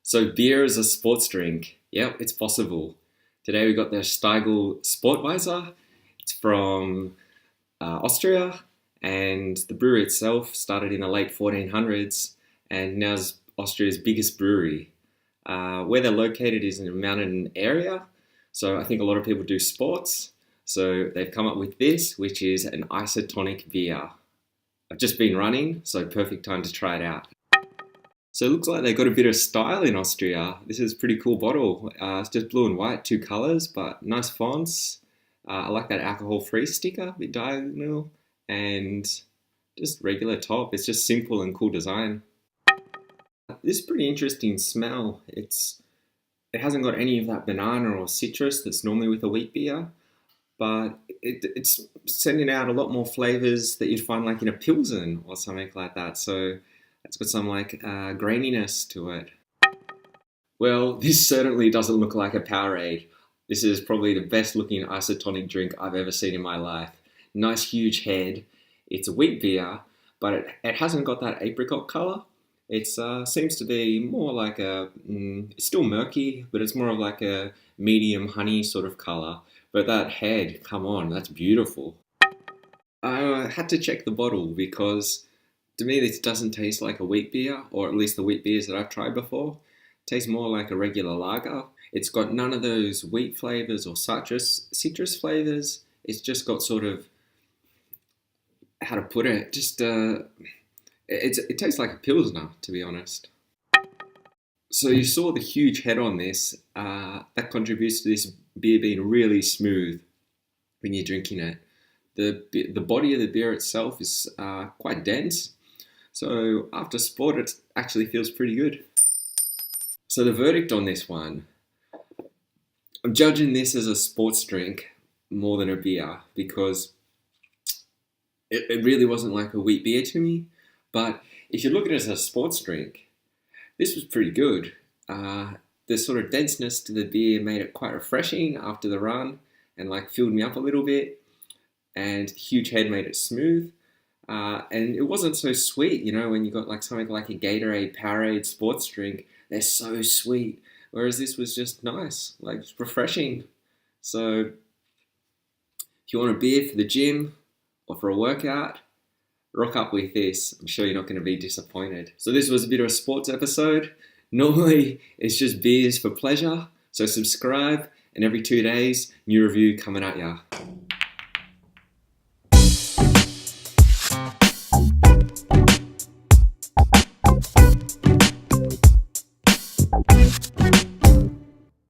So beer is a sports drink. Yep, it's possible. Today we got the Steigl Sport Weisse. It's from Austria, and the brewery itself started in the late 1400s and now is Austria's biggest brewery. Where they're located is in a mountain area, so I think a lot of people do sports. So they've come up with this, which is an isotonic beer. I've just been running, so perfect time to try it out. So it looks like they've got a bit of style in Austria. This is a pretty cool bottle. It's just blue and white, two colours, but nice fonts. I like that alcohol-free sticker, a bit diagonal, and just regular top. It's just simple and cool design. This is pretty interesting smell. It hasn't got any of that banana or citrus that's normally with a wheat beer, but it's sending out a lot more flavours that you'd find like in a Pilsen or something like that. So it's got some like graininess to it. Well, this certainly doesn't look like a Powerade. This is probably the best looking isotonic drink I've ever seen in my life. Nice huge head. It's a wheat beer, but it hasn't got that apricot colour. It seems to be more like it's still murky, but it's more of like a medium honey sort of colour. But that head, come on, that's beautiful. I had to check the bottle because to me this doesn't taste like a wheat beer, or at least the wheat beers that I've tried before. It tastes more like a regular lager. It's got none of those wheat flavours or citrus flavours. It's just got sort of, how to put it, just it tastes like a Pilsner, to be honest. So you saw the huge head on this. That contributes to this beer being really smooth when you're drinking it. The body of the beer itself is quite dense. So after sport, it actually feels pretty good. So the verdict on this one, I'm judging this as a sports drink more than a beer because it really wasn't like a wheat beer to me. But if you look at it as a sports drink, this was pretty good. The sort of denseness to the beer made it quite refreshing after the run and like filled me up a little bit. And the huge head made it smooth. And it wasn't so sweet, you know, when you got like something like a Gatorade, Powerade sports drink, they're so sweet. Whereas this was just nice, like refreshing. So if you want a beer for the gym or for a workout, rock up with this. I'm sure you're not going to be disappointed. So this was a bit of a sports episode. Normally it's just beers for pleasure. So subscribe, and every 2 days, new review coming at ya.